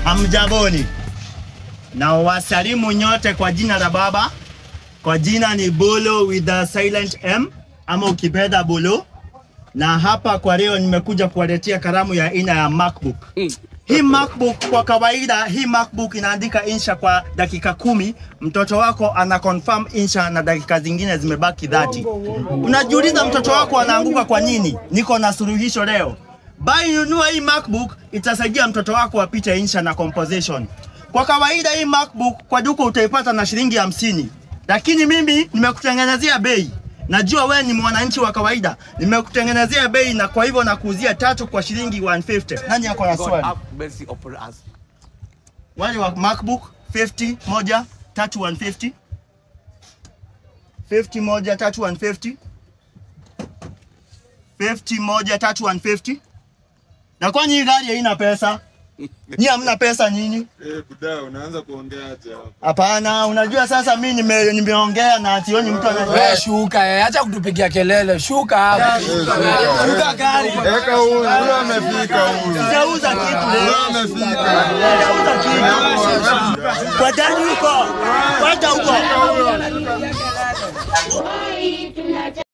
Hamjaboni. Na wasalimu nyote kwa jina la Baba. Kwa jina ni Bolo with the silent M, ama ukipenda Bolo. Na hapa kwa leo nimekuja kuwaletea karamu ya aina ya MacBook. Hii MacBook kwa kawaida, hii MacBook inaandika insha kwa dakika 10. Mtoto wako ana confirm insha na dakika zingine zimebaki 30. Unajiuliza mtoto wako anaanguka kwa nini? Niko na suluhisho leo. Nunua hii MacBook, itasaidia mtoto wako apite insha na composition. Kwa kawaida hii MacBook kwa duka utaipata na shilingi 50. Lakini mimi nimekutengenezea bei. Najua wewe ni mwananchi wa kawaida. Nimekutengenezea bei na kwa hivyo nakuuzia 3 kwa shilingi 150. Nani yako na swali? Wale wa MacBook 50 moja 3 150. 50 moja 3 150. 50 moja 3 150. Na kwani hii gari haina pesa? Ni hamna pesa nyinyi? Buda unaanza kuongea aje hapo? Hapana, unajua sasa mimi nimeongea na ationi mtu wewe shuka, acha kutupigia kelele. Shuka hapa. Shuka gari. Eka huyu amefika huyu. Sijauza kitu leo. Amefika. Sijauza kitu. Kwa ndani huko. Kwenda huko.